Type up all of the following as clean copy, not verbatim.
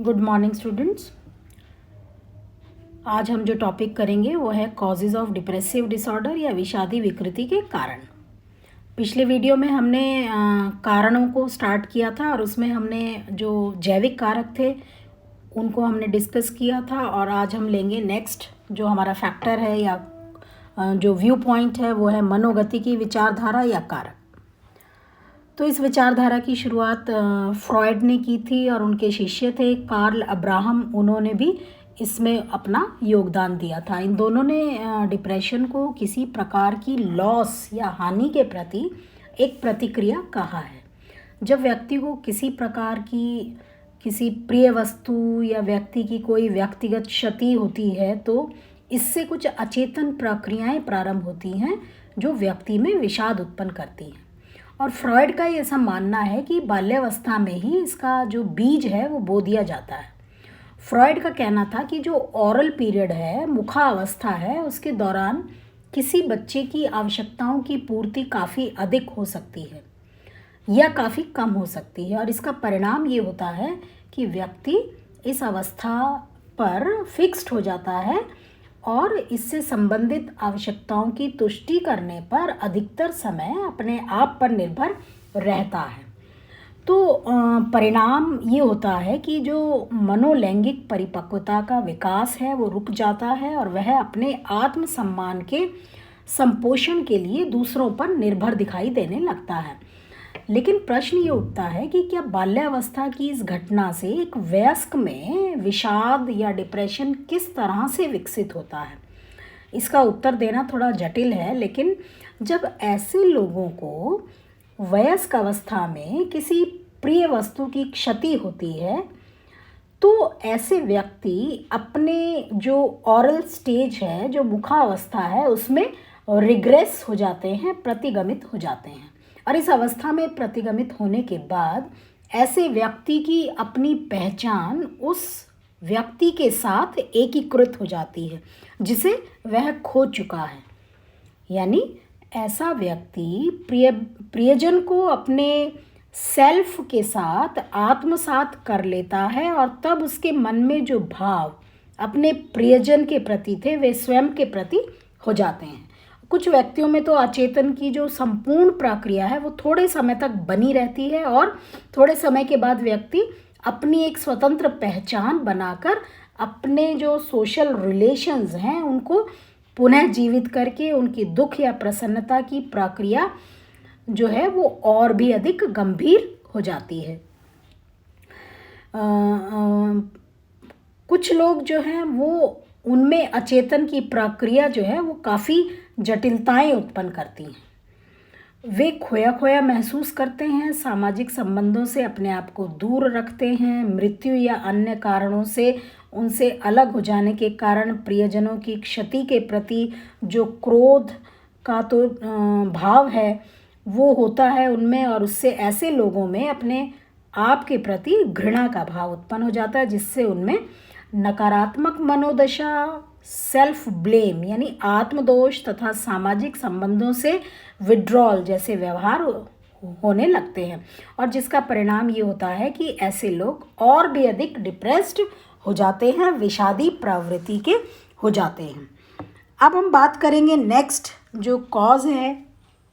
Good morning students. आज हम जो टॉपिक करेंगे वो है कॉजेज़ ऑफ डिप्रेसिव डिसऑर्डर या विषादी विकृति के कारण। पिछले वीडियो में हमने कारणों को स्टार्ट किया था और उसमें हमने जो जैविक कारक थे उनको हमने डिस्कस किया था, और आज हम लेंगे नेक्स्ट जो हमारा फैक्टर है या जो व्यू पॉइंट है वो है मनोगतिकी विचारधारा या कारक। तो इस विचारधारा की शुरुआत फ्रॉयड ने की थी और उनके शिष्य थे कार्ल अब्राहम, उन्होंने भी इसमें अपना योगदान दिया था। इन दोनों ने डिप्रेशन को किसी प्रकार की लॉस या हानि के प्रति एक प्रतिक्रिया कहा है। जब व्यक्ति को किसी प्रकार की किसी प्रिय वस्तु या व्यक्ति की कोई व्यक्तिगत क्षति होती है तो इससे कुछ अचेतन प्रक्रियाएं प्रारंभ होती हैं जो व्यक्ति में विषाद उत्पन्न करती हैं। और फ्रॉयड का ऐसा मानना है कि बाल्यावस्था में ही इसका जो बीज है वो बो दिया जाता है। फ्रॉयड का कहना था कि जो ऑरल पीरियड है, मुखावस्था है, उसके दौरान किसी बच्चे की आवश्यकताओं की पूर्ति काफ़ी अधिक हो सकती है या काफ़ी कम हो सकती है, और इसका परिणाम ये होता है कि व्यक्ति इस अवस्था पर फिक्स्ड हो जाता है और इससे संबंधित आवश्यकताओं की तुष्टि करने पर अधिकतर समय अपने आप पर निर्भर रहता है। तो परिणाम ये होता है कि जो मनोलैंगिक परिपक्वता का विकास है वो रुक जाता है और वह अपने आत्मसम्मान के संपोषण के लिए दूसरों पर निर्भर दिखाई देने लगता है। लेकिन प्रश्न ये उठता है कि क्या बाल्यावस्था की इस घटना से एक वयस्क में विषाद या डिप्रेशन किस तरह से विकसित होता है? इसका उत्तर देना थोड़ा जटिल है, लेकिन जब ऐसे लोगों को वयस्क अवस्था में किसी प्रिय वस्तु की क्षति होती है तो ऐसे व्यक्ति अपने जो ऑरल स्टेज है, जो मुखावस्था है, उसमें रिग्रेस हो जाते हैं, प्रतिगमित हो जाते हैं। और इस अवस्था में प्रतिगमित होने के बाद ऐसे व्यक्ति की अपनी पहचान उस व्यक्ति के साथ एकीकृत हो जाती है जिसे वह खो चुका है। यानी ऐसा व्यक्ति प्रियजन को अपने सेल्फ के साथ आत्मसात कर लेता है और तब उसके मन में जो भाव अपने प्रियजन के प्रति थे वे स्वयं के प्रति हो जाते हैं। कुछ व्यक्तियों में तो अचेतन की जो संपूर्ण प्रक्रिया है वो थोड़े समय तक बनी रहती है और थोड़े समय के बाद व्यक्ति अपनी एक स्वतंत्र पहचान बनाकर अपने जो सोशल रिलेशंस हैं उनको पुनः जीवित करके उनकी दुख या प्रसन्नता की प्रक्रिया जो है वो और भी अधिक गंभीर हो जाती है। कुछ लोग जो हैं वो उनमें अचेतन की प्रक्रिया जो है वो काफ़ी जटिलताएं उत्पन्न करती हैं। वे खोया खोया महसूस करते हैं, सामाजिक संबंधों से अपने आप को दूर रखते हैं, मृत्यु या अन्य कारणों से उनसे अलग हो जाने के कारण प्रियजनों की क्षति के प्रति जो क्रोध का तो भाव है वो होता है उनमें, और उससे ऐसे लोगों में अपने आप के प्रति घृणा का भाव उत्पन्न हो जाता है जिससे उनमें नकारात्मक मनोदशा, सेल्फ ब्लेम यानी आत्मदोष तथा सामाजिक संबंधों से विड्रॉल जैसे व्यवहार होने लगते हैं, और जिसका परिणाम ये होता है कि ऐसे लोग और भी अधिक डिप्रेस्ड हो जाते हैं, विषादी प्रवृत्ति के हो जाते हैं। अब हम बात करेंगे नेक्स्ट जो कॉज है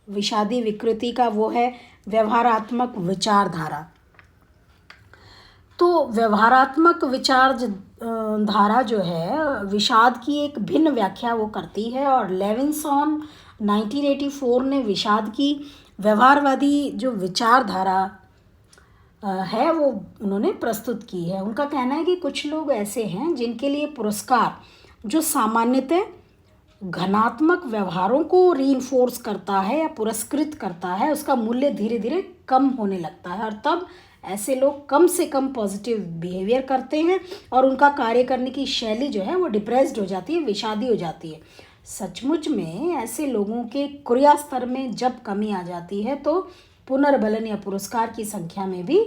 विषादी विकृति का, वो है व्यवहारात्मक विचारधारा। तो व्यवहारात्मक विचार धारा जो है विषाद की एक भिन्न व्याख्या वो करती है, और लेविंसॉन 1984 ने विषाद की व्यवहारवादी जो विचारधारा है वो उन्होंने प्रस्तुत की है। उनका कहना है कि कुछ लोग ऐसे हैं जिनके लिए पुरस्कार जो सामान्यतः घनात्मक व्यवहारों को रीइंफोर्स करता है या पुरस्कृत करता है, उसका मूल्य धीरे धीरे कम होने लगता है, और तब ऐसे लोग कम से कम पॉजिटिव बिहेवियर करते हैं और उनका कार्य करने की शैली जो है वो डिप्रेस्ड हो जाती है, विषादी हो जाती है। सचमुच में ऐसे लोगों के क्रिया स्तर में जब कमी आ जाती है तो पुनर्बलन या पुरस्कार की संख्या में भी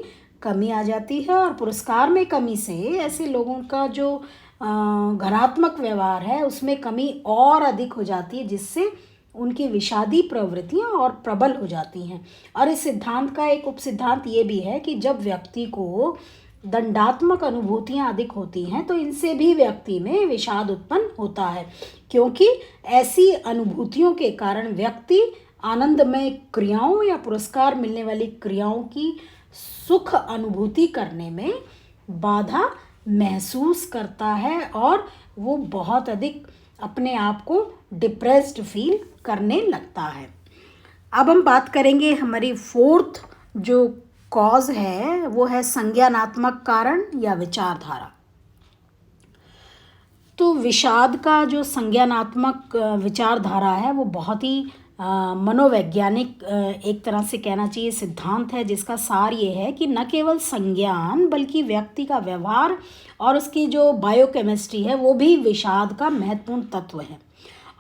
कमी आ जाती है, और पुरस्कार में कमी से ऐसे लोगों का जो घनात्मक व्यवहार है उसमें कमी और अधिक हो जाती है, जिससे उनकी विषादी प्रवृत्तियां और प्रबल हो जाती हैं। और इस सिद्धांत का एक उपसिद्धांत ये भी है कि जब व्यक्ति को दंडात्मक अनुभूतियाँ अधिक होती हैं तो इनसे भी व्यक्ति में विषाद उत्पन्न होता है, क्योंकि ऐसी अनुभूतियों के कारण व्यक्ति आनंदमय क्रियाओं या पुरस्कार मिलने वाली क्रियाओं की सुख अनुभूति करने में बाधा महसूस करता है और वो बहुत अधिक अपने आप को डिप्रेस्ड फील करने लगता है। अब हम बात करेंगे हमारी फोर्थ जो कॉज है वो है संज्ञानात्मक कारण या विचारधारा। तो विषाद का जो संज्ञानात्मक विचारधारा है वो बहुत ही मनोवैज्ञानिक एक तरह से कहना चाहिए सिद्धांत है, जिसका सार ये है कि न केवल संज्ञान बल्कि व्यक्ति का व्यवहार और उसकी जो बायोकेमिस्ट्री है वो भी विषाद का महत्वपूर्ण तत्व है।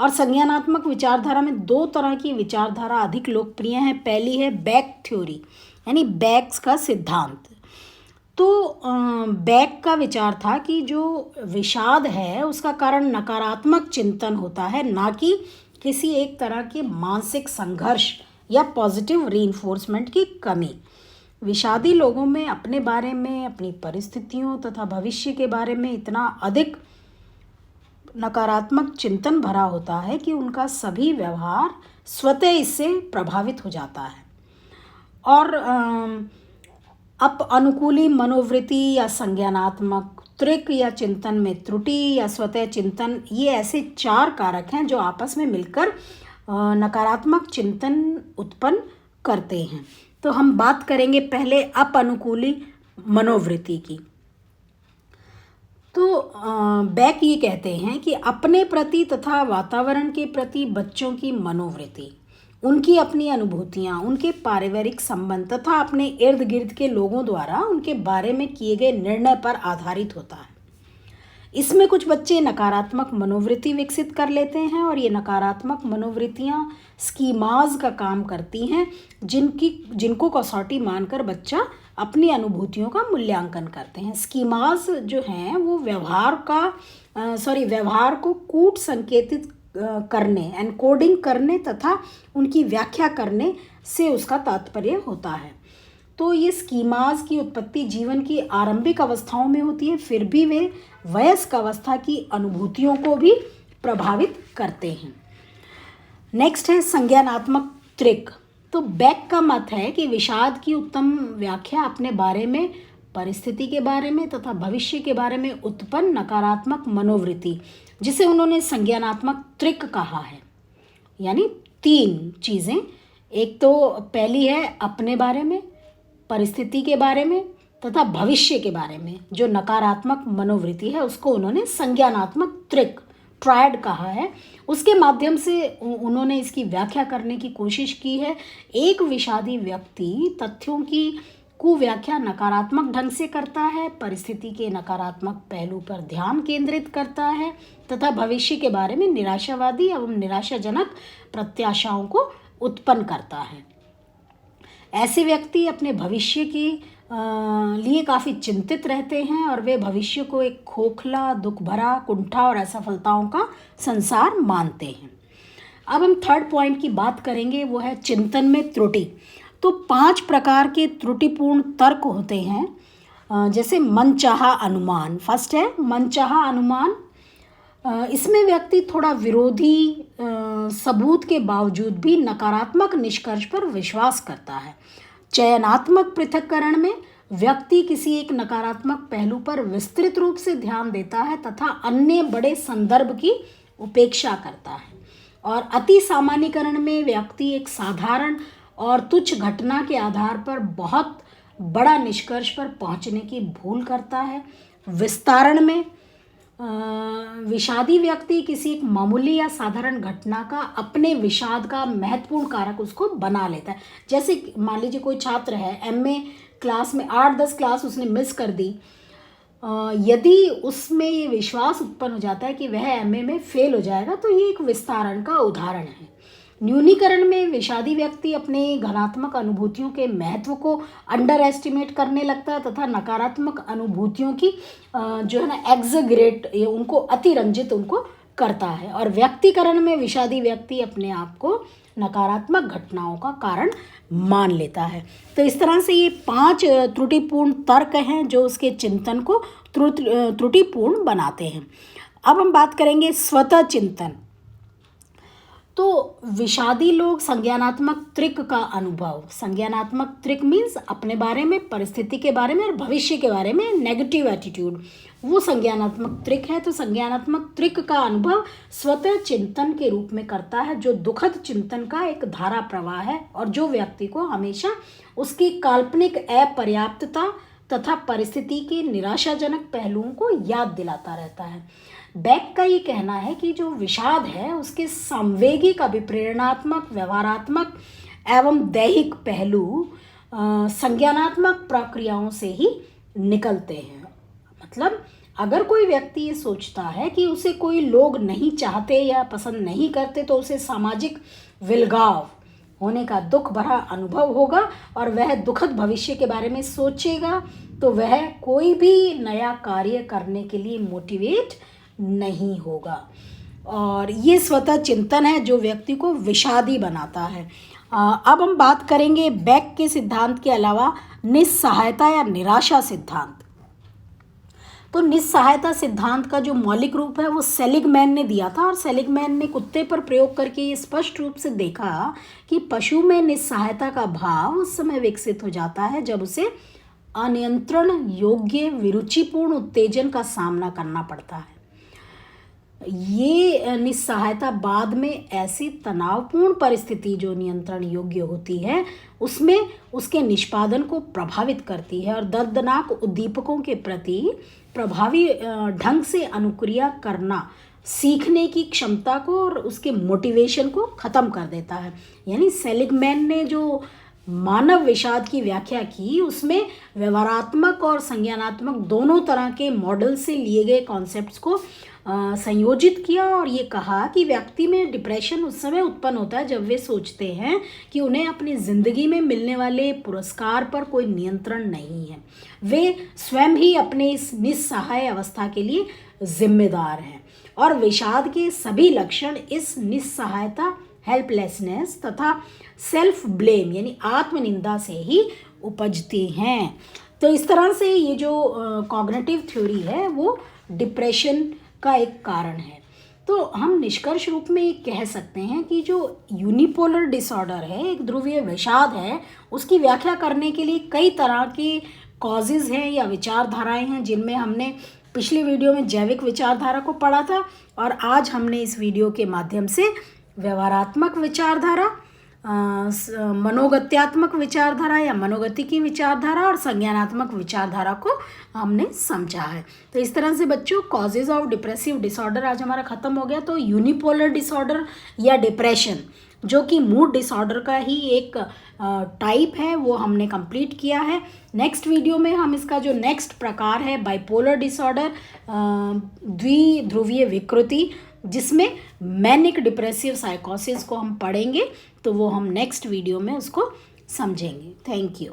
और संज्ञानात्मक विचारधारा में दो तरह की विचारधारा अधिक लोकप्रिय हैं। पहली है बैक थ्योरी, यानी बैक्स का सिद्धांत। तो बैक का विचार था कि जो विषाद है उसका कारण नकारात्मक चिंतन होता है, ना कि किसी एक तरह के मानसिक संघर्ष या पॉजिटिव रीइंफोर्समेंट की कमी। विषादी लोगों में अपने बारे में, अपनी परिस्थितियों तथा भविष्य के बारे में इतना अधिक नकारात्मक चिंतन भरा होता है कि उनका सभी व्यवहार स्वतः इससे प्रभावित हो जाता है। और अप अनुकूली मनोवृत्ति या संज्ञानात्मक त्रिक या चिंतन में त्रुटि या स्वतः चिंतन, ये ऐसे चार कारक हैं जो आपस में मिलकर नकारात्मक चिंतन उत्पन्न करते हैं। तो हम बात करेंगे पहले अप अनुकूली मनोवृत्ति की। तो बैक ये कहते हैं कि अपने प्रति तथा वातावरण के प्रति बच्चों की मनोवृत्ति, उनकी अपनी अनुभूतियाँ, उनके पारिवारिक संबंध तथा अपने इर्द गिर्द के लोगों द्वारा उनके बारे में किए गए निर्णय पर आधारित होता है। इसमें कुछ बच्चे नकारात्मक मनोवृत्ति विकसित कर लेते हैं और ये नकारात्मक मनोवृत्तियाँ स्कीमाज का काम करती हैं, जिनको कसौटी मानकर बच्चा अपनी अनुभूतियों का मूल्यांकन करते हैं। स्कीमाज जो हैं वो व्यवहार को कूट संकेतित करने, एनकोडिंग करने तथा उनकी व्याख्या करने से उसका तात्पर्य होता है। तो ये स्कीमाज की उत्पत्ति जीवन की आरंभिक अवस्थाओं में होती है, फिर भी वे वयस्क अवस्था की अनुभूतियों को भी प्रभावित करते हैं। नेक्स्ट है संज्ञानात्मक त्रिक। तो बैक का मत है कि विषाद की उत्तम व्याख्या अपने बारे में, परिस्थिति के बारे में तथा भविष्य के बारे में उत्पन्न नकारात्मक मनोवृत्ति, जिसे उन्होंने संज्ञानात्मक त्रिक कहा है, यानी तीन चीज़ें। एक तो पहली है अपने बारे में, परिस्थिति के बारे में तथा भविष्य के बारे में जो नकारात्मक मनोवृत्ति है उसको उन्होंने संज्ञानात्मक त्रिक, ट्रायड कहा है। उसके माध्यम से उन्होंने इसकी व्याख्या करने की कोशिश की है। एक विषादी व्यक्ति तथ्यों की कुव्याख्या नकारात्मक ढंग से करता है, परिस्थिति के नकारात्मक पहलू पर ध्यान केंद्रित करता है तथा भविष्य के बारे में निराशावादी एवं निराशाजनक प्रत्याशाओं को उत्पन्न करता है। ऐसे व्यक्ति अपने भविष्य के लिए काफ़ी चिंतित रहते हैं और वे भविष्य को एक खोखला, दुख भरा, कुंठा और असफलताओं का संसार मानते हैं। अब हम थर्ड पॉइंट की बात करेंगे, वो है चिंतन में त्रुटि। तो 5 प्रकार के त्रुटिपूर्ण तर्क होते हैं, जैसे मनचाहा अनुमान। फर्स्ट है मनचाहा अनुमान। इसमें व्यक्ति थोड़ा विरोधी सबूत के बावजूद भी नकारात्मक निष्कर्ष पर विश्वास करता है। चयनात्मक पृथक्करण में व्यक्ति किसी एक नकारात्मक पहलू पर विस्तृत रूप से ध्यान देता है तथा अन्य बड़े संदर्भ की उपेक्षा करता है। और अति सामान्यीकरण में व्यक्ति एक साधारण और तुच्छ घटना के आधार पर बहुत बड़ा निष्कर्ष पर पहुंचने की भूल करता है। विस्तारण में विषादी व्यक्ति किसी एक मामूली या साधारण घटना का अपने विषाद का महत्वपूर्ण कारक उसको बना लेता है। जैसे मान लीजिए कोई छात्र है, एमए क्लास में 8-10 क्लास उसने मिस कर दी, यदि उसमें ये विश्वास उत्पन्न हो जाता है कि वह एमए में फेल हो जाएगा, तो ये एक विस्तारण का उदाहरण है। न्यूनीकरण में विषादी व्यक्ति अपने घनात्मक अनुभूतियों के महत्व को अंडर एस्टिमेट करने लगता है तथा नकारात्मक अनुभूतियों की जो है ना एग्जैगरेट, उनको अतिरंजित उनको करता है। और व्यक्तिकरण में विषादी व्यक्ति अपने आप को नकारात्मक घटनाओं का कारण मान लेता है। तो इस तरह से ये 5 त्रुटिपूर्ण तर्क हैं जो उसके चिंतन को त्रुटिपूर्ण बनाते हैं। अब हम बात करेंगे स्वतः चिंतन। तो विषादी लोग संज्ञानात्मक त्रिक का अनुभव, संज्ञानात्मक त्रिक मीन्स अपने बारे में, परिस्थिति के बारे में और भविष्य के बारे में नेगेटिव एटीट्यूड, वो संज्ञानात्मक त्रिक है। तो संज्ञानात्मक त्रिक का अनुभव स्वतः चिंतन के रूप में करता है, जो दुखद चिंतन का एक धारा प्रवाह है और जो व्यक्ति को हमेशा उसकी काल्पनिक अपर्याप्तता तथा परिस्थिति के निराशाजनक पहलुओं को याद दिलाता रहता है। बेक का ये कहना है कि जो विषाद है उसके संवेगिक, अभिप्रेरणात्मक, व्यवहारात्मक एवं दैहिक पहलू संज्ञानात्मक प्रक्रियाओं से ही निकलते हैं। मतलब अगर कोई व्यक्ति ये सोचता है कि उसे कोई लोग नहीं चाहते या पसंद नहीं करते तो उसे सामाजिक विलगाव होने का दुख भरा अनुभव होगा और वह दुखद भविष्य के बारे में सोचेगा, तो वह कोई भी नया कार्य करने के लिए मोटिवेट नहीं होगा। और ये स्वतः चिंतन है जो व्यक्ति को विषादी बनाता है। अब हम बात करेंगे बेक के सिद्धांत के अलावा निस्सहायता या निराशा सिद्धांत। तो निस्सहायता सिद्धांत का जो मौलिक रूप है वो सेलिगमैन ने दिया था और सेलिगमैन ने कुत्ते पर प्रयोग करके ये स्पष्ट रूप से देखा कि पशु में निस्सहायता का भाव उस समय विकसित हो जाता है जब उसे अनियंत्रण योग्य विरुचिपूर्ण उत्तेजन का सामना करना पड़ता है। ये निस्सहायता बाद में ऐसी तनावपूर्ण परिस्थिति जो नियंत्रण योग्य होती है उसमें उसके निष्पादन को प्रभावित करती है और दर्दनाक उद्दीपकों के प्रति प्रभावी ढंग से अनुक्रिया करना सीखने की क्षमता को और उसके मोटिवेशन को ख़त्म कर देता है। यानी सेलिगमैन ने जो मानव विषाद की व्याख्या की उसमें व्यवहारात्मक और संज्ञानात्मक दोनों तरह के मॉडल से लिए गए कॉन्सेप्ट्स को संयोजित किया और ये कहा कि व्यक्ति में डिप्रेशन उस समय उत्पन्न होता है जब वे सोचते हैं कि उन्हें अपनी ज़िंदगी में मिलने वाले पुरस्कार पर कोई नियंत्रण नहीं है, वे स्वयं ही अपने इस निस्सहाय अवस्था के लिए जिम्मेदार हैं। और विषाद के सभी लक्षण इस निस्सहायता, हेल्पलेसनेस तथा सेल्फ ब्लेम यानी आत्मनिंदा से ही उपजती हैं। तो इस तरह से ये जो कॉग्निटिव थ्योरी है वो डिप्रेशन का एक कारण है। तो हम निष्कर्ष रूप में ये कह सकते हैं कि जो यूनिपोलर डिसऑर्डर है, एक ध्रुवीय विषाद है, उसकी व्याख्या करने के लिए कई तरह के कॉजेज़ हैं या विचारधाराएं हैं जिनमें हमने पिछली वीडियो में जैविक विचारधारा को पढ़ा था और आज हमने इस वीडियो के माध्यम से व्यवहारात्मक विचारधारा, मनोगत्यात्मक विचारधारा या मनोगति की विचारधारा और संज्ञानात्मक विचारधारा को हमने समझा है। तो इस तरह से बच्चों कॉजेज ऑफ डिप्रेसिव डिसऑर्डर आज हमारा ख़त्म हो गया। तो यूनिपोलर डिसऑर्डर या डिप्रेशन जो कि मूड डिसऑर्डर का ही एक टाइप है वो हमने कंप्लीट किया है। नेक्स्ट वीडियो में हम इसका जो नेक्स्ट प्रकार है बाइपोलर डिसऑर्डर, द्विध्रुवीय विकृति, जिसमें मैनिक डिप्रेसिव साइकोसिस को हम पढ़ेंगे, तो वो हम नेक्स्ट वीडियो में उसको समझेंगे। Thank you.